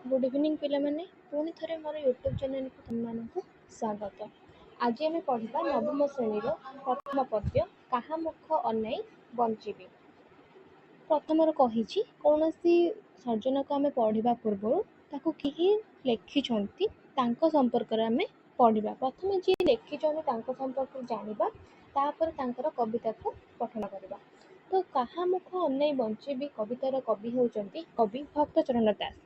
Good evening पिलामाने पुणी थरे मोर YouTube channel को तुमମାନଙ୍କୁ स्वागत। आज आम पढ़ा नवम श्रेणी प्रथम पद्य काहा मुख अनाई बंचिबी। प्रथम कही कौन सर्जन को आम पढ़ा पूर्व ताकू किए लिखिं संपर्क आम पढ़ा। प्रथम जी लिखिं संपर्क जाना तापर तांकर कविता को पठन करवा। तो काहा मुख अनाई बंचिबी कवितार कवि होउचंती कवि भक्तचरण दास।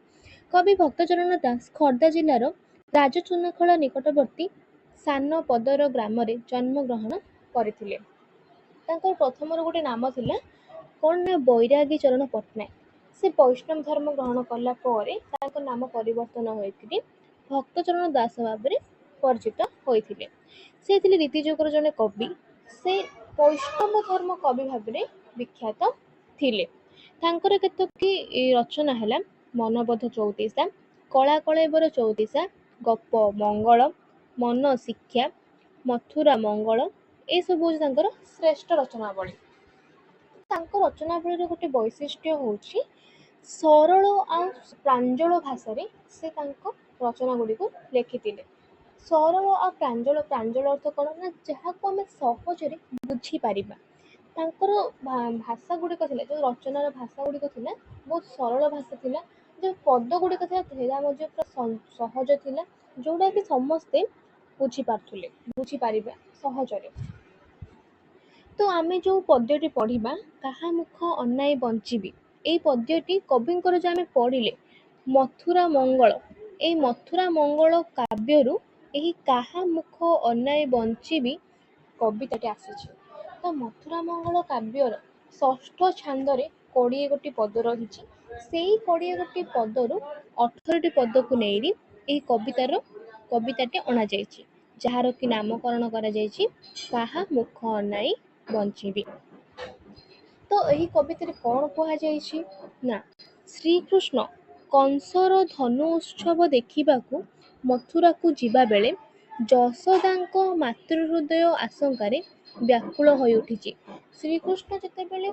कवि भक्तचरण दास खୋର୍ଦ୍ଧା जिलार राजचुनाखଳା निकटवर्ती सान पदर ग्राम जन्म ग्रहण करथिले। तांकर प्रथम गोटे नाम थिला कौन ना बैरागी चरण पट्टनायक। से वैष्णव धर्म ग्रहण कला परे तांकर नाम परिवर्तन होइथिले भक्तचरण दास भाव परिचित होइथिले। से थिले रीति जुगर जने कवि। से वैष्णव धर्म कवि भाव विख्यात थिले। तांकर केतकी रचना हैला मनबोध 34 कला कलेबर 34 गप मंगल मन शिक्षा मथुरा मंगल ए सब तांकर श्रेष्ठ रचनावली। तांकर रचनावली गोटे वैशिष्ट्य होउछि सरल आ प्रांजल भाषा से रचना गुड़ी को लिखिथिले। सरल आ प्रांजल प्रांजल अर्थ कौन ना जहाँ को आम सहजरे बुझी पारिबा। तांकर भाषा गुड़िक थिला जो रचनार भाषा गुड़िक थिला बहुत सरल भाषा थिला। जो पद गुड़िक थिला धेरा मध्य पूरा सहज थिला जोड़ा कि समस्ते बुझी पारुथिले बुझी पारिबा सहजरे। तो आमे जो पद्यटी पढ़िबा काहा मुख अनाई बंचिबी एई पद्यटी कविंकर जो आमे पढ़िले मथुरा मंगल एई मथुरा मंगल काव्यरु एही काहा मुख अनाई बंचिबी कविताटी आसीछि। तो मथुरा मंगल काव्यर षष्ठ छांदरे 20 गोटी पद रही। से 20 गोटी पदरु 18 पद को नहीं एही कविताटी अणा जाइछि जार कि नामकरण करा जाइछि काहा मुख अनाई बंचिबी। तो यही कविता कौन कह जाइछि ना श्रीकृष्ण कंसर धनु उत्सव देखिबाकू मथुरा को जिबा बेले ଯଶୋଦାଙ୍କ ମାତୃହୃଦୟ ଆଶଙ୍କାରେ ବ୍ୟାକୁଳ ହୋଇ ଉଠିଛି। ଶ୍ରୀକୃଷ୍ଣ ଯେତେବେଳେ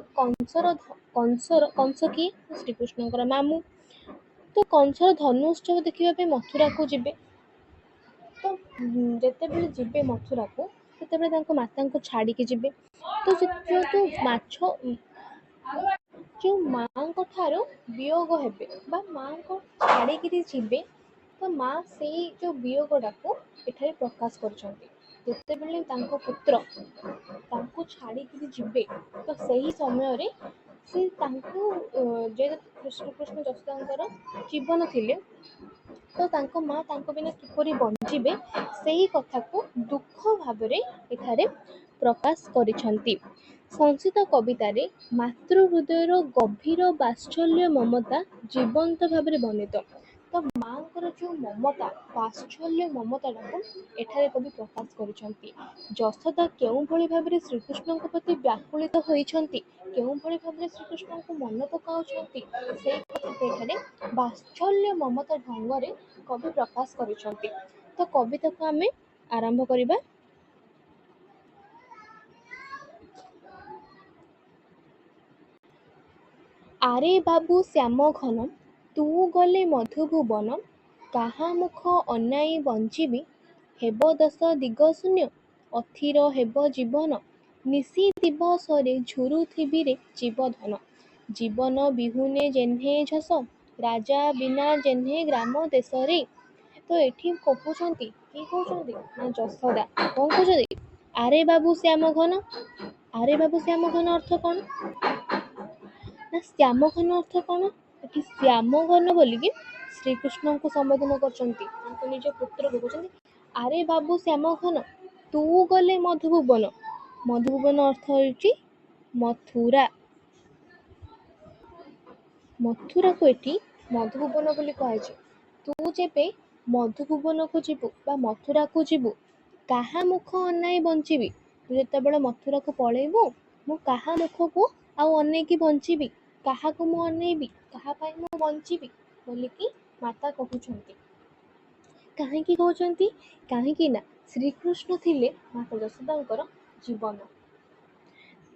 କଂସ କିଏ ଶ୍ରୀକୃଷ୍ଣଙ୍କର ମାମୁଁ। ତ କଂସର ଧନୁ ଉତ୍ସବ ଦେଖିବା ପାଇଁ ମଥୁରାକୁ ଯିବେ। ତ ଯେତେବେଳେ ଯିବେ ମଥୁରାକୁ ସେତେବେଳେ ତାଙ୍କ ମାତାଙ୍କୁ ଛାଡ଼ିକି ଯିବେ। ତ ଯେହେତୁ ଯେଉଁ ମାଙ୍କ ଠାରୁ ବିୟୋଗ ହେବେ ବା ମାଙ୍କ ଛାଡ଼ିକିରି ଯିବେ ତ ମା ସେଇ ଯେଉଁ ବିୟୋଗଟାକୁ ଏଠାରେ ପ୍ରକାଶ କରିଛନ୍ତି। ଯେତେବେଳେ ତାଙ୍କ ପୁତ୍ର ତାଙ୍କୁ ଛାଡ଼ିକିରି ଯିବେ ତ ସେହି ସମୟରେ ସେ ତାଙ୍କୁ ଯେହେତୁ ଶ୍ରୀକୃଷ୍ଣ ଯଶୋଦାଙ୍କର ଜୀବନ ଥିଲେ ତ ତାଙ୍କ ମା ତାଙ୍କ ବିନା କିପରି ବଞ୍ଚିବେ ସେହି କଥାକୁ ଦୁଃଖ ଭାବରେ ଏଠାରେ ପ୍ରକାଶ କରିଛନ୍ତି। ସଂସ୍କୃତ କବିତାରେ ମାତୃହୃଦୟର ଗଭୀର ବାତ୍ସଲ୍ୟ ମମତା ଜୀବନ୍ତ ଭାବରେ ବର୍ଣ୍ଣିତ। ତ ମାଙ୍କର ଯେଉଁ ମମତା ବାତ୍ସଲ୍ୟ ମମତାଟାକୁ ଏଠାରେ କବି ପ୍ରକାଶ କରିଛନ୍ତି। ଯଶୋଦା କେଉଁଭଳି ଭାବରେ ଶ୍ରୀକୃଷ୍ଣଙ୍କ ପ୍ରତି ବ୍ୟାକୁଳିତ ହୋଇଛନ୍ତି କେଉଁଭଳି ଭାବରେ ଶ୍ରୀକୃଷ୍ଣଙ୍କୁ ମନେ ପକାଉଛନ୍ତି ସେଇ କଥାକୁ ଏଠାରେ ବାତ୍ସଲ୍ୟ ମମତା ଢଙ୍ଗରେ କବି ପ୍ରକାଶ କରିଛନ୍ତି। ତ କବିତାକୁ ଆମେ ଆରମ୍ଭ କରିବା। ଆରେ ବାବୁ ଶ୍ୟାମ ଘନ ତୁ ଗଲେ ମଧୁଭୁବନ କାହା ମୁଖ ଅନାଇ ବଞ୍ଚିବି ହେବ ଦଶ ଦିଗ ଶୂନ୍ୟ ଅଥିର ହେବ ଜୀବନ ନିଶି ଦିବସରେ ଝୁରୁଥିବିରେ ଜୀବଧନ ଜୀବନ ବିହୁନେ ଯେହ୍ନେ ଝସ ରାଜା ବିନା ଯେହ୍ନେ ଗ୍ରାମ ଦେଶରେ। ତ ଏଠି କହୁଛନ୍ତି କି କହୁଛନ୍ତି ନା ଯଶୋଦା କଣ କହୁଛନ୍ତି ଆରେ ବାବୁ ଶ୍ୟାମ ଘନ। ଆରେ ବାବୁ ଶ୍ୟାମ ଘନ ଅର୍ଥ କଣ ନା ଶ୍ୟାମ ଘନ ଅର୍ଥ କଣ ଏଠି ଶ୍ୟାମ ଘନ ବୋଲିକି ଶ୍ରୀକୃଷ୍ଣଙ୍କୁ ସମ୍ବୋଧନ କରୁଛନ୍ତି। ତାଙ୍କ ନିଜ ପୁତ୍ରକୁ କହୁଛନ୍ତି ଆରେ ବାବୁ ଶ୍ୟାମ ଘନ ତୁ ଗଲେ ମଧୁଭୁବନ। ମଧୁଭୁବନ ଅର୍ଥ ହେଉଛି ମଥୁରା। ମଥୁରାକୁ ଏଠି ମଧୁଭୁବନ ବୋଲି କୁହାଯାଇଛି। ତୁ ଯେବେ ମଧୁଭୁବନକୁ ଯିବୁ ବା ମଥୁରାକୁ ଯିବୁ କାହା ମୁଖ ଅନାଇ ବଞ୍ଚିବି। ତୁ ଯେତେବେଳେ ମଥୁରାକୁ ପଳେଇବୁ ମୁଁ କାହା ମୁଖକୁ ଆଉ ଅନେଇକି ବଞ୍ଚିବି କାହାକୁ ମୁଁ ଅନେଇବି କାହା ପାଇଁ ମୁଁ ବଞ୍ଚିବି ବୋଲିକି ମାତା କହୁଛନ୍ତି। କାହିଁକି କହୁଛନ୍ତି କାହିଁକି ନା ଶ୍ରୀକୃଷ୍ଣ ଥିଲେ ମାତା ଯଶୋଦାଙ୍କର ଜୀବନ।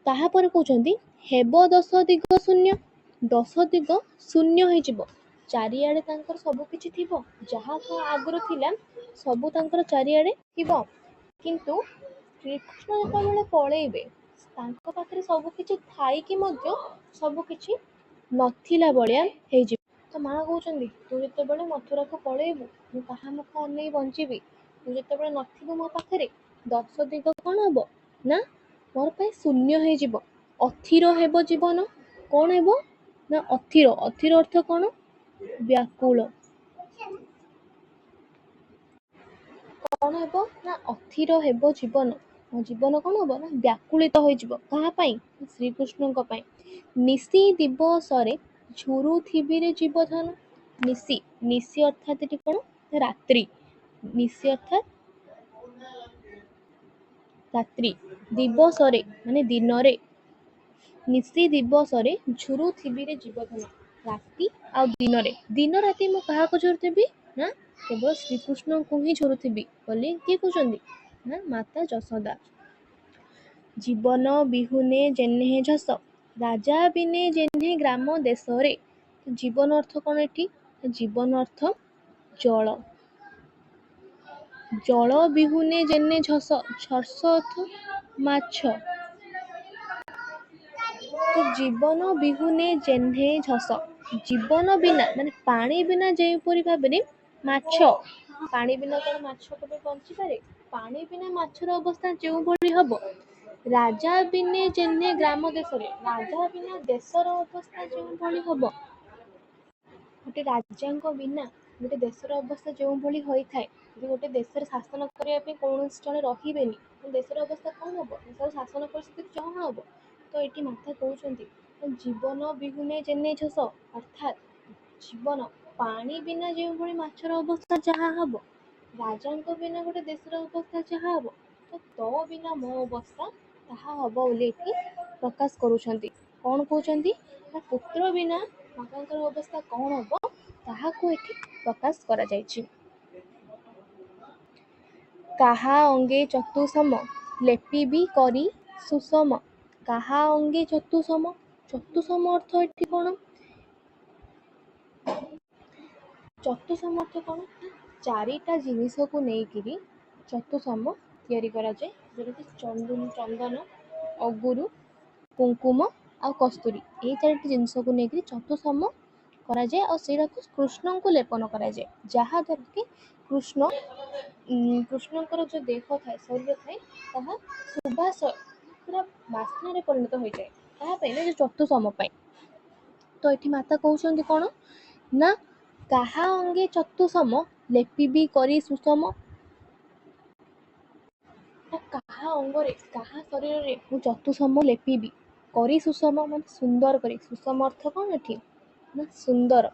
ତାହାପରେ କହୁଛନ୍ତି ହେବ ଦଶ ଦିଗ ଶୂନ୍ୟ। 10 ଦିଗ ଶୂନ୍ୟ ହେଇଯିବ। ଚାରିଆଡ଼େ ତାଙ୍କର ସବୁ କିଛି ଥିବ, ଯାହା ଆଗରୁ ଥିଲା ସବୁ ତାଙ୍କର ଚାରିଆଡ଼େ ଥିବ, କିନ୍ତୁ ଶ୍ରୀକୃଷ୍ଣ ଯେତେବେଳେ ପଳେଇବେ ତାଙ୍କ ପାଖରେ ସବୁ କିଛି ଥାଇକି ମଧ୍ୟ ସବୁ କିଛି ନଥିଲା ଭଳିଆ ହେଇଯିବ। ତ ମା କହୁଛନ୍ତି ତୁ ଯେତେବେଳେ ମଥୁରାକୁ ପଳେଇବୁ ମୁଁ କାହା ମୁଖ ଅନେଇ ବଞ୍ଚିବି, ତୁ ଯେତେବେଳେ ନଥିବୁ ମୋ ପାଖରେ ଦଶ ଦିଗ କଣ ହବ ନା ମୋର ପାଇଁ ଶୂନ୍ୟ ହେଇଯିବ, ଅଥିର ହେବ ଜୀବନ। କଣ ହେବ ନା ଅଥିର, ଅଥିର ଅର୍ଥ କଣ? ବ୍ୟାକୁଳ। କଣ ହେବ ନା ଅଥିର ହେବ ଜୀବନ, ମୋ ଜୀବନ କଣ ହବ ନା ବ୍ୟାକୁଳିତ ହୋଇଯିବ। କାହା ପାଇଁ? ଶ୍ରୀକୃଷ୍ଣଙ୍କ ପାଇଁ। ନିଶି ଦିବସରେ ଝୁରୁଥିବିରେ ଜୀବଧନ। ନିଶି, ନିଶି ଅର୍ଥାତ୍ ଏଠି କଣ? ରାତ୍ରି। ନିଶି ଅର୍ଥାତ୍ ରାତ୍ରି, ଦିବସରେ ମାନେ ଦିନରେ, ନିଶି ଦିବସରେ ଝୁରୁଥିବିରେ ଜୀବଧନ। ରାତି ଆଉ ଦିନରେ, ଦିନ ରାତି ମୁଁ କାହାକୁ ଝୁରୁଥିବି ନା କେବଳ ଶ୍ରୀକୃଷ୍ଣଙ୍କୁ ହିଁ ଝୁରୁଥିବି ବୋଲି କିଏ କହୁଛନ୍ତି ନା ମାତା ଯଶୋଦା। ଜୀବନ ବିହୁନେ ଯେହ୍ନେ ଝସ, ରାଜା ବିନେ ଯେହ୍ନେ ଗ୍ରାମ ଦେଶରେ। ଜୀବନ ଅର୍ଥ କଣ ଏଠି? ଜୀବନ ଅର୍ଥ ଜଳ। ଜଳ ବିହୁନେ ଯେହ୍ନେ ଝସ, ଝସ ଅର୍ଥ ମାଛ। ତ ଜୀବନ ବିହୁନେ ଯେହ୍ନେ ଝସ, ଜୀବନ ବିନା ମାନେ ପାଣି ବିନା ଯେଉଁପରି ଭାବରେ ମାଛ, ପାଣି ବିନା କଣ ମାଛ କେବେ ବଞ୍ଚିପାରେ? ପାଣି ବିନା ମାଛର ଅବସ୍ଥା ଯେଉଁଭଳି ହବ, ରାଜା ବିନେ ଯେହ୍ନେ ଗ୍ରାମ ଦେଶରେ, ରାଜା ବିନା ଦେଶର ଅବସ୍ଥା ଯେଉଁଭଳି ହବ, ଗୋଟେ ରାଜାଙ୍କ ବିନା ଗୋଟେ ଦେଶର ଅବସ୍ଥା ଯେଉଁଭଳି ହୋଇଥାଏ, ଯଦି ଗୋଟେ ଦେଶରେ ଶାସନ କରିବା ପାଇଁ କୌଣସି ଜଣେ ରହିବେନି ଦେଶର ଅବସ୍ଥା କଣ ହବ? ଦେଶର ଶାସନ ପରିସ୍ଥିତି କଣ ହବ? ତ ଏଠି ମାତା କହୁଛନ୍ତି ଜୀବନ ବିହୁନେ ଯେହ୍ନେ ଝସ, ଅର୍ଥାତ୍ ଜୀବନ ପାଣି ବିନା ଯେଉଁଭଳି ମାଛର ଅବସ୍ଥା ଯାହା ହବ, ରାଜାଙ୍କ ବିନା ଗୋଟେ ଦେଶର ଅବସ୍ଥା ଯାହା ହବ, ତ ତୋ ବିନା ମୋ ଅବସ୍ଥା ତାହା ହବ ବୋଲି ଏଠି ପ୍ରକାଶ କରୁଛନ୍ତି। କଣ କହୁଛନ୍ତି ନା ପୁତ୍ର ବିନା ମାତାଙ୍କର ଅବସ୍ଥା କଣ ହବ ତାହାକୁ ଏଠି ପ୍ରକାଶ କରାଯାଇଛି। କାହା ଅଙ୍ଗେ ଚତୁସମ, ଲେପିବି କରି ସୁଷମ। କାହା ଅଙ୍ଗେ ଚତୁସମ, ଚତୁସମ ଅର୍ଥ ଏଠି କଣ? ଚତୁସମ ଅର୍ଥ କଣ? ଚାରିଟା ଜିନିଷକୁ ନେଇକିରି ଚତୁସମ ତିଆରି କରାଯାଏ, ଯେମିତି ଚନ୍ଦନ, ଅଗୁରୁ, କୁଙ୍କୁମ ଆଉ କସ୍ତୁରୀ, ଏଇ ଚାରିଟି ଜିନିଷକୁ ନେଇକିରି ଚତୁସମ କରାଯାଏ ଆଉ ସେଇଟାକୁ କୃଷ୍ଣଙ୍କୁ ଲେପନ କରାଯାଏ, ଯାହାଦ୍ୱାରା କି କୃଷ୍ଣଙ୍କର ଯୋଉ ଦେହ ଥାଏ, ଶରୀର ଥାଏ, ତାହା ସୁବାସ ପୁରା ବାସ୍ନାରେ ପରିଣତ ହୋଇଯାଏ। କାହା ପାଇଁ? ନା ଯୋଉ ଚତୁସମ ପାଇଁ। ତ ଏଠି ମାତା କହୁଛନ୍ତି କଣ ନା କାହା ଅଙ୍ଗେ ଚତୁସମ, ଲେପିବି କରି ସୁଷମ। କାହା ଅଙ୍ଗରେ, କାହା ଶରୀରରେ ମୁଁ ଚତୁସମ ଲେପିବି କରି ସୁଷମ, ମାନେ ସୁନ୍ଦର କରି। ସୁଷମ ଅର୍ଥ କଣ ଏଠି? ନା ସୁନ୍ଦର,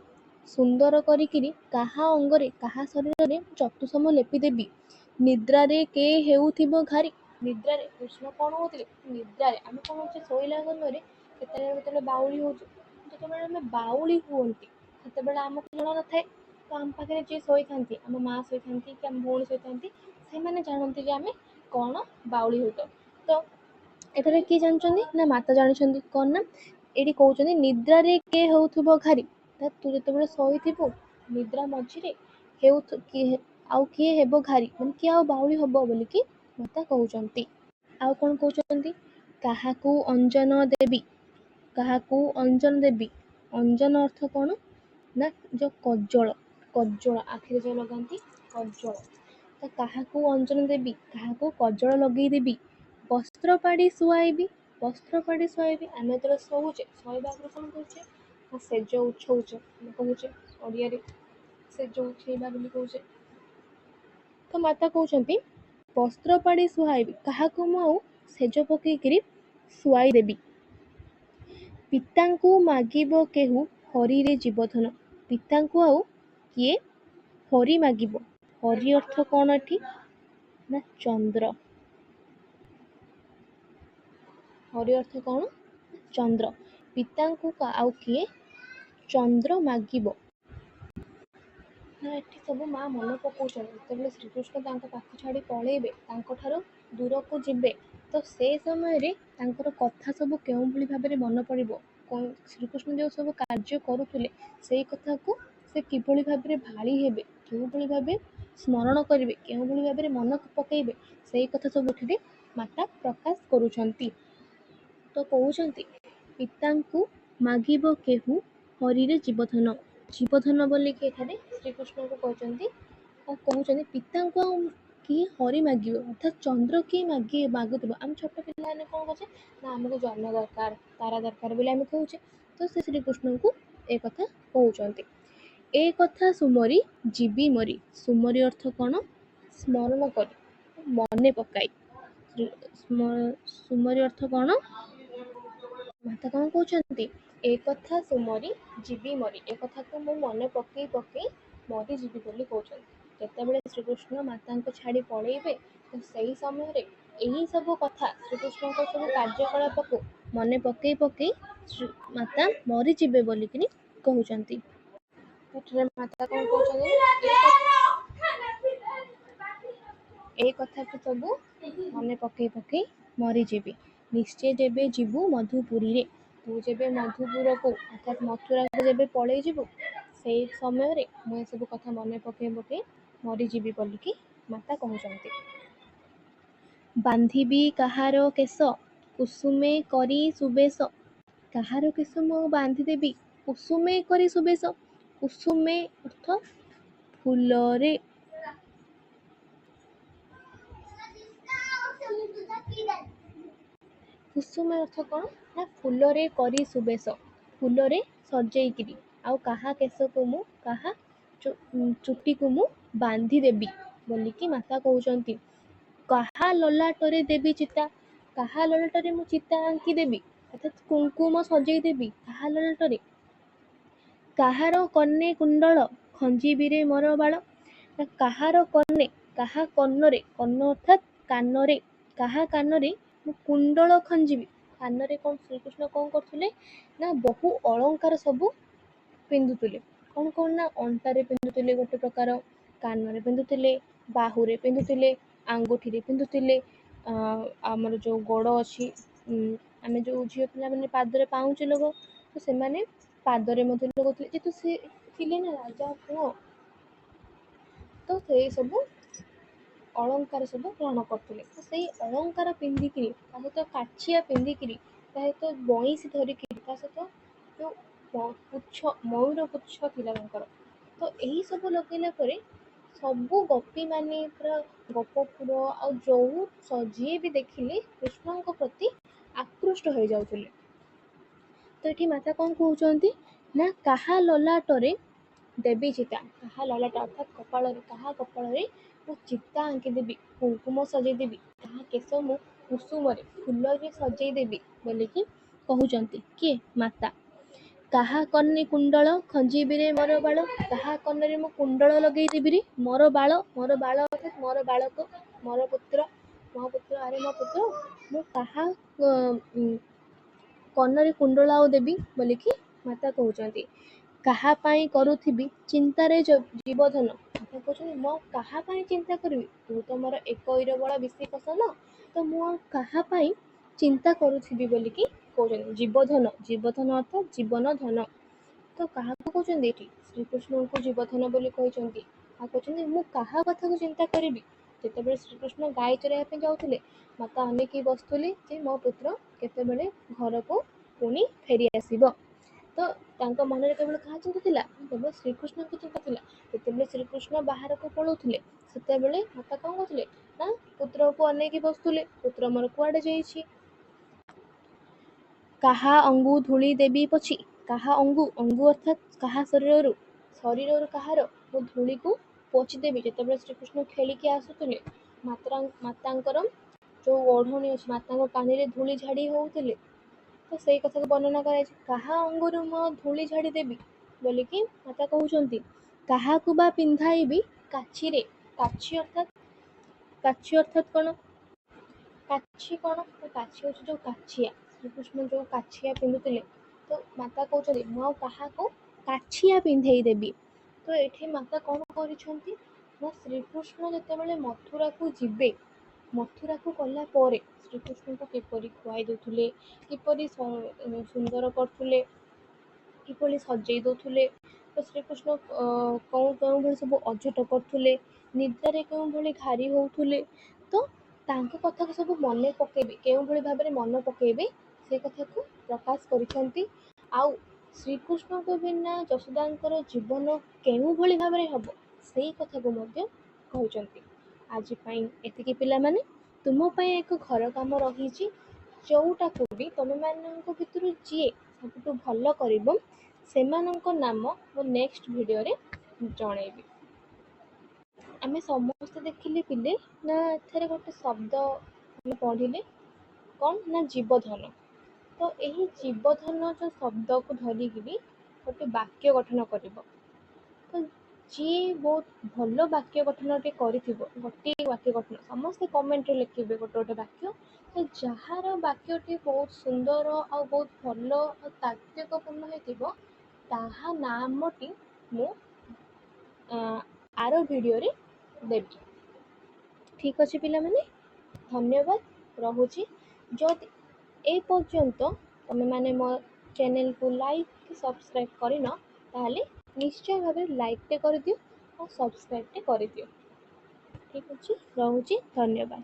ସୁନ୍ଦର କରିକିରି କାହା ଅଙ୍ଗରେ, କାହା ଶରୀରରେ ଚତୁସମ ଲେପିଦେବି। ନିଦ୍ରାରେ କେ ହେଉଥିବ ଘାରି, ନିଦ୍ରାରେ କୃଷ୍ଣ କଣ ହଉଥିଲେ? ନିଦ୍ରାରେ ଆମେ କଣ ହଉଛେ ଶୋଇଲା ସମୟରେ ଯେତେବେଳେ ବାଉଳି ହଉଛୁ, ଯେତେବେଳେ ଆମେ ବାଉଳି ହୁଅନ୍ତି ସେତେବେଳେ ଆମକୁ ଜଣା ନଥାଏ, ତ ଆମ ପାଖରେ ଯିଏ ଶୋଇଥାନ୍ତି, ଆମ ମା ଶୋଇଥାନ୍ତି କି ଆମ ଭଉଣୀ ଶୋଇଥାନ୍ତି, ସେମାନେ ଜାଣନ୍ତି ଯେ ଆମେ କଣ ବାଉଳି ହଉଥାଉ। ତ ଏଠାରେ କିଏ ଜାଣିଛନ୍ତି ନା ମାତା ଜାଣିଛନ୍ତି। କଣ ନା ଏଠି କହୁଛନ୍ତି ନିଦ୍ରାରେ କିଏ ହେଉଥିବ ଘାରି, ତୁ ଯେତେବେଳେ ଶୋଇଥିବୁ ନିଦ୍ରା ମଝିରେ ଆଉ କିଏ ହେବ ଘାରି, ମାନେ କିଏ ଆଉ ବାଉଳି ହବ ବୋଲିକି ମାତା କହୁଛନ୍ତି। ଆଉ କଣ କହୁଛନ୍ତି? କାହାକୁ ଅଞ୍ଜନ ଦେବି, କାହାକୁ ଅଞ୍ଜନ ଦେବି। ଅଞ୍ଜନ ଅର୍ଥ କଣ? ନା ଯୋଉ କଜଳ, କଜଳ ଆଖିରେ ଯୋଉ ଲଗାନ୍ତି କଜଳ। ତ କାହାକୁ ଅଞ୍ଜନ ଦେବି, କାହାକୁ କଜଳ ଲଗେଇଦେବି। ବସ୍ତ୍ର ପାଡ଼ି ଶୁଆଇବି, ବସ୍ତ୍ର ପାଡ଼ି ଶୁଆଇବି। ଆମେ ଯେତେବେଳେ ଶୋଉଛେ, ଶୋଇବା ଆଗରୁ କଣ କହୁଛେ ନା ସେଜ ଉଛଉଛେ, ଆମେ କହୁଛେ ଓଡ଼ିଆରେ ସେଜ ଉଛେଇବା ବୋଲି କହୁଛେ। ତ ମାତା କହୁଛନ୍ତି ବସ୍ତ୍ର ପାଡ଼ି ଶୁଆଇବି, କାହାକୁ ମୁଁ ଆଉ ସେଜ ପକେଇକିରି ଶୁଆଇ ଦେବି। ପିତାଙ୍କୁ ମାଗିବ କେହୁ ହରିରେ ଜୀବଧନ, ପିତାଙ୍କୁ ଆଉ କିଏ ହରି ମାଗିବ। ହରି ଅର୍ଥ କଣ ଏଠି? ନା ଚନ୍ଦ୍ର। ହରି ଅର୍ଥ କଣ? ଚନ୍ଦ୍ର। ପିତାଙ୍କୁ ଆଉ କିଏ ଚନ୍ଦ୍ର ମାଗିବ। ନା ଏଠି ସବୁ ମା ମନେ ପକାଉଛନ୍ତି ଯେତେବେଳେ ଶ୍ରୀକୃଷ୍ଣ ତାଙ୍କ ପାଖ ଛାଡ଼ି ପଳେଇବେ, ତାଙ୍କଠାରୁ ଦୂରକୁ ଯିବେ, ତ ସେ ସମୟରେ ତାଙ୍କର କଥା ସବୁ କେଉଁଭଳି ଭାବରେ ମନେ ପଡ଼ିବ, ଶ୍ରୀକୃଷ୍ଣ ଯେଉଁ ସବୁ କାର୍ଯ୍ୟ କରୁଥିଲେ ସେଇ କଥାକୁ ସେ କିଭଳି ଭାବରେ ଭାଳି ହେବେ, କେଉଁଭଳି ଭାବେ ସ୍ମରଣ କରିବେ, କେଉଁଭଳି ଭାବରେ ମନ ପକାଇବେ, ସେଇ କଥା ସବୁ ଏଠାରେ ମାତା ପ୍ରକାଶ କରୁଛନ୍ତି। ତ କହୁଛନ୍ତି ପିତାଙ୍କୁ ମାଗିବ କେହୁ ହରିରେ ଜୀବଧନ। ଜୀବଧନ ବୋଲିକି ଏଠାରେ ଶ୍ରୀକୃଷ୍ଣଙ୍କୁ କହୁଛନ୍ତି ଆଉ କହୁଛନ୍ତି ପିତାଙ୍କୁ ଆଉ କିଏ ହରି ମାଗିବ, ଅର୍ଥାତ୍ ଚନ୍ଦ୍ର କିଏ ମାଗୁଥିବ। ଆମେ ଛୋଟ ପିଲାମାନେ କ'ଣ କରୁଛେ ନା ଆମକୁ ଜହ୍ନ ଦରକାର, ତାରା ଦରକାର ବୋଲି ଆମେ କହୁଛେ। ତ ସେ ଶ୍ରୀକୃଷ୍ଣଙ୍କୁ ଏ କଥା କହୁଛନ୍ତି। ଏ କଥା ସୁମରି ଯିବି ମରି। ସୁମରି ଅର୍ଥ କ'ଣ? ସ୍ମରଣ କରି, ମନେ ପକାଇ। ସୁମରି ଅର୍ଥ କ'ଣ? ମାତା କ'ଣ କହୁଛନ୍ତି? ଏ କଥା ସୁମରି ଯିବି ମରି। ଏ କଥାକୁ ମୁଁ ମନେ ପକେଇ ପକେଇ ମରିଯିବି ବୋଲି କହୁଛନ୍ତି। ଯେତେବେଳେ ଶ୍ରୀକୃଷ୍ଣ ମାତାଙ୍କୁ ଛାଡ଼ି ପଳେଇବେ, ତ ସେଇ ସମୟରେ ଏହି ସବୁ କଥା ଶ୍ରୀକୃଷ୍ଣଙ୍କ ସବୁ କାର୍ଯ୍ୟକଳାପକୁ ମନେ ପକେଇ ପକେଇ ମାତା ମରିଯିବେ ବୋଲିକିନି କହୁଛନ୍ତି। ଏଠାରେ ମାତା କ'ଣ କହୁଛନ୍ତି? ଏଇ କଥାକୁ ସବୁ ମନେ ପକେଇ ପକେଇ ମରିଯିବି। ନିଶ୍ଚୟ ଯେବେ ଯିବୁ ମଧୁପୁରୀରେ। ତୁ ଯେବେ ମଧୁପୁରକୁ ଅର୍ଥାତ୍ ମଥୁରାକୁ ଯେବେ ପଳେଇ ଯିବୁ, ସେଇ ସମୟରେ ମୁଁ ଏସବୁ କଥା ମନେ ପକେଇ ପକେଇ ମରିଯିବି ବୋଲିକି ମାତା କହୁଛନ୍ତି। ବାନ୍ଧିବି କାହାର କେଶ କୁସୁମେ କରି ସୁବେଶ। କାହାର କେଶ ମୁଁ ବାନ୍ଧିଦେବି କୁସୁମେ କରି ସୁବେଶ। କୁସୁମେ ଅର୍ଥ ଫୁଲରେ। କୁସୁମ ଅର୍ଥ କ'ଣ? ନା ଫୁଲରେ କରି ସୁବେଶ, ଫୁଲରେ ସଜେଇକିରି। ଆଉ କାହା କେଶକୁ ମୁଁ, କାହା ଚୁଟିକୁ ମୁଁ ବାନ୍ଧିଦେବି ବୋଲିକି ମାତା କହୁଛନ୍ତି। କାହା ଲଲାଟରେ ଦେବି ଚିତା, କାହା ଲଲାଟରେ ମୁଁ ଚିତା ଆଙ୍କିଦେବି, ଅର୍ଥାତ୍ କୁଙ୍କୁମ ସଜେଇ ଦେବି କାହା ଲଲାଟରେ। କାହାର କର୍ଣ୍ଣେ କୁଣ୍ଡଳ ଖଞ୍ଜିବିରେ ମୋର ବାଳ। କାହାର କର୍ଣ୍ଣେ, କାହା କର୍ଣ୍ଣରେ, କର୍ଣ୍ଣ ଅର୍ଥାତ୍ କାନରେ, କାହା କାନରେ ମୁଁ କୁଣ୍ଡଳ ଖଞ୍ଜିବି। କାନରେ କ'ଣ ଶ୍ରୀକୃଷ୍ଣ କ'ଣ କରୁଥିଲେ ନା ବହୁ ଅଳଙ୍କାର ସବୁ ପିନ୍ଧୁଥିଲେ। କ'ଣ କ'ଣ ନା ଅଣ୍ଟାରେ ପିନ୍ଧୁଥିଲେ ଗୋଟେ ପ୍ରକାର, କାନରେ ପିନ୍ଧୁଥିଲେ, ବାହୁରେ ପିନ୍ଧୁଥିଲେ, ଆଙ୍ଗୁଠିରେ ପିନ୍ଧୁଥିଲେ, ଆମର ଯେଉଁ ଗୋଡ଼ ଅଛି, ଆମେ ଯେଉଁ ଝିଅ ପିଲାମାନେ ପାଦରେ ପାଉଁଜି ଲଗାଉ, ତ ସେମାନେ ପାଦରେ ମଧ୍ୟ ଲଗାଉଥିଲେ। ଯେହେତୁ ସେ ଥିଲେ ନା ରାଜା ପୁଅ, ତ ସେଇ ସବୁ ଅଳଙ୍କାର ସବୁ ଗ୍ରହଣ କରୁଥିଲେ। ତ ସେଇ ଅଳଙ୍କାର ପିନ୍ଧିକିରି, ତା ସହିତ କାଛିଆ ପିନ୍ଧିକିରି, ତା ସହିତ ବଇଁଶୀ ଧରିକିରି, ତା ସହିତ ଯେଉଁ ପୁଚ୍ଛ, ମୟୂର ପୁଚ୍ଛ ଥିଲା ତାଙ୍କର। ତ ଏହି ସବୁ ଲଗେଇଲା ପରେ ସବୁ ଗୋପୀମାନେ ପୁରା ଗୋପପୁର ଆଉ ଯେଉଁ ଯିଏ ବି ଦେଖିଲେ କୃଷ୍ଣଙ୍କ ପ୍ରତି ଆକୃଷ୍ଟ ହୋଇଯାଉଥିଲେ। ତ ଏଠି ମାତା କ'ଣ କହୁଛନ୍ତି ନା କାହା ଲଲାଟରେ ଦେବି ଚିତା। କାହା ଲଲାଟ ଅର୍ଥାତ୍ କପାଳରେ, କାହା କପାଳରେ ମୁଁ ଚିତା ଆଙ୍କିଦେବି, କୁଙ୍କୁମ ସଜେଇଦେବି, କାହା କେଶ ମୁଁ କୁସୁମରେ, ଫୁଲରେ ସଜେଇ ଦେବି ବୋଲିକି କହୁଛନ୍ତି। କିଏ? ମାତା। କାହା କର୍ଣ୍ଣେ କୁଣ୍ଡଳ ଖଞ୍ଜିବିରେ ମୋର ବାଳ। କାହା କର୍ଣ୍ଣରେ ମୁଁ କୁଣ୍ଡଳ ଲଗେଇଦେବିରେ ମୋର ବାଳ। ମୋର ବାଳ ଅର୍ଥାତ୍ ମୋର ବାଳକ, ମୋର ପୁତ୍ର, ମୋ ପୁତ୍ର, ଆରେ ମୋ ପୁତ୍ର, ମୁଁ କାହା କର୍ଣ୍ଣରେ କୁଣ୍ଡଳ ଆଉ ଦେବି ବୋଲିକି ମାତା କହୁଛନ୍ତି। କାହା ପାଇଁ କରୁଥିବି ଚିନ୍ତାରେ ଜୀବଧନ। ମାତା କହୁଛନ୍ତି ମୁଁ କାହା ପାଇଁ ଚିନ୍ତା କରିବି? ତୁ ତ ମୋର ଏକ ବଳ ବେଶୀ ପସନ୍ଦ, ତ ମୁଁ ଆଉ କାହା ପାଇଁ ଚିନ୍ତା କରୁଥିବି ବୋଲିକି କହୁଛନ୍ତି। ଜୀବଧନ, ଜୀବଧନ ଅର୍ଥାତ୍ ଜୀବନ ଧନ। ତ କାହାକୁ କହୁଛନ୍ତି ଏଠି? ଶ୍ରୀକୃଷ୍ଣଙ୍କୁ ଜୀବଧନ ବୋଲି କହିଛନ୍ତି। ଆଉ କହୁଛନ୍ତି ମୁଁ କାହା କଥାକୁ ଚିନ୍ତା କରିବି? ଯେତେବେଳେ ଶ୍ରୀକୃଷ୍ଣ ଗାଈ ଚରାଇବା ପାଇଁ ଯାଉଥିଲେ, ମାତା ଅନେଇକି ବସୁଥିଲେ ଯେ ମୋ ପୁତ୍ର କେତେବେଳେ ଘରକୁ ପୁଣି ଫେରି ଆସିବ। ତ ତାଙ୍କ ମନରେ କେବଳ କାହା ଚିନ୍ତା ଥିଲା? କେବଳ ଶ୍ରୀକୃଷ୍ଣଙ୍କ ଚିନ୍ତା ଥିଲା। ଯେତେବେଳେ ଶ୍ରୀକୃଷ୍ଣ ବାହାରକୁ ପଳାଉଥିଲେ, ସେତେବେଳେ ମାତା କ'ଣ କରୁଥିଲେ ନା ପୁତ୍ରକୁ ଅନେଇକି ବସୁଥିଲେ, ପୁତ୍ର ମୋର କୁଆଡ଼େ ଯାଇଛି। କାହା ଅଙ୍ଗୁ ଧୂଳି ଦେବି ପୋଛି। କାହା ଅଙ୍ଗୁ, ଅଙ୍ଗୁ ଅର୍ଥାତ୍ କାହା ଶରୀରରୁ, ଶରୀରରୁ କାହାର ମୁଁ ଧୂଳିକୁ ପୋଛିଦେବି। ଯେତେବେଳେ ଶ୍ରୀକୃଷ୍ଣ ଖେଳିକି ଆସୁଥିଲେ, ମାତାଙ୍କର ଯେଉଁ ଓଢ଼ଣୀ ଅଛି, ମାତାଙ୍କ କାନିରେ ଧୂଳି ଝାଡ଼ି ହେଉଥିଲେ, ତ ସେଇ କଥାକୁ ବର୍ଣ୍ଣନା କରାଯାଇଛି। କାହା ଅଙ୍ଗୁରୁ ମୁଁ ଧୂଳି ଝାଡ଼ି ଦେବି ବୋଲିକି ମାତା କହୁଛନ୍ତି। କାହାକୁ ବା ପିନ୍ଧାଇବି କାଛିରେ। କାଛି ଅର୍ଥାତ୍ କ'ଣ? କାଛି କ'ଣ? କାଛି ହେଉଛି ଯେଉଁ କାଛିଆ, ଶ୍ରୀକୃଷ୍ଣ ଯେଉଁ କାଛିଆ ପିନ୍ଧୁଥିଲେ। ତ ମାତା କହୁଛନ୍ତି ମୁଁ ଆଉ କାହାକୁ କାଛିଆ ପିନ୍ଧେଇ ଦେବି। ତ ଏଠି ମାତା କ'ଣ କରିଛନ୍ତି ନା ଶ୍ରୀକୃଷ୍ଣ ଯେତେବେଳେ ମଥୁରାକୁ ଯିବେ, ମଥୁରାକୁ ଗଲା ପରେ ଶ୍ରୀକୃଷ୍ଣଙ୍କୁ କିପରି ଖୁଆଇ ଦେଉଥିଲେ, କିପରି ସୁନ୍ଦର କରୁଥିଲେ, କିପରି ସଜେଇ ଦେଉଥିଲେ, ତ ଶ୍ରୀକୃଷ୍ଣ କେଉଁ ଭଳି ସବୁ ଅଝଟ କରୁଥିଲେ, ନିଦ୍ରାରେ କେଉଁ ଭଳି ଘାରି ହେଉଥିଲେ। ତ ତାଙ୍କ କଥାକୁ ସବୁ ମନେ ପକାଇବେ, କେଉଁଭଳି ଭାବରେ ମନେ ପକାଇବେ ସେ କଥାକୁ ପ୍ରକାଶ କରିଛନ୍ତି। ଆଉ ଶ୍ରୀକୃଷ୍ଣଙ୍କ ବିନା ଯଶୋଦାଙ୍କର ଜୀବନ କେଉଁଭଳି ଭାବରେ ହେବ ସେଇ କଥାକୁ ମଧ୍ୟ କହିଛନ୍ତି। ଆଜି ପାଇଁ ଏତିକି ପିଲାମାନେ, ତୁମ ପାଇଁ ଏକ ଘର କାମ ରହିଛି, ଯେଉଁଟାକୁ ବି ତମେମାନଙ୍କ ଭିତରୁ ଯିଏ ସବୁଠୁ ଭଲ କରିବ ସେମାନଙ୍କ ନାମ ମୁଁ ନେକ୍ସଟ ଭିଡ଼ିଓରେ ଜଣେଇବି। ଆମେ ସମସ୍ତେ ଦେଖିଲେ ପିଲେ ନା ଏଥିରେ ଗୋଟେ ଶବ୍ଦ ଆମେ ପଢ଼ିଲେ କ'ଣ ନା ଜୀବଧନ। ତ ଏହି ଜୀବଧନ ଯେଉଁ ଶବ୍ଦକୁ ଧରିକିରି ଗୋଟେ ବାକ୍ୟ ଗଠନ କରିବ। ତ ଯିଏ ବହୁତ ଭଲ ବାକ୍ୟ ଗଠନଟେ କରିଥିବ, ଗୋଟିଏ ବାକ୍ୟ ଗଠନ ସମସ୍ତେ କମେଣ୍ଟରେ ଲେଖିବେ ଗୋଟେ ଗୋଟେ ବାକ୍ୟ। ତ ଯାହାର ବାକ୍ୟଟି ବହୁତ ସୁନ୍ଦର ଆଉ ବହୁତ ଭଲ ଆଉ ତାତ୍ତ୍ୱିକପୂର୍ଣ୍ଣ ହେଇଥିବ ତାହା ନାମଟି ମୁଁ ଆର ଭିଡ଼ିଓରେ ଦେବି। ଠିକ୍ ଅଛି ପିଲାମାନେ, ଧନ୍ୟବାଦ, ରହୁଛି। ଯଦି ଏ ପର୍ଯ୍ୟନ୍ତ ତମେମାନେ ମୋ ଚ୍ୟାନେଲକୁ ଲାଇକ୍ କି ସବସ୍କ୍ରାଇବ୍ କରିନ ତାହେଲେ ନିଶ୍ଚୟ ଭାବରେ ଲାଇକ୍ଟେ କରିଦିଅ ଆଉ ସବସ୍କ୍ରାଇବ୍ଟେ କରିଦିଅ। ଠିକ୍ ଅଛି, ରହୁଛି, ଧନ୍ୟବାଦ।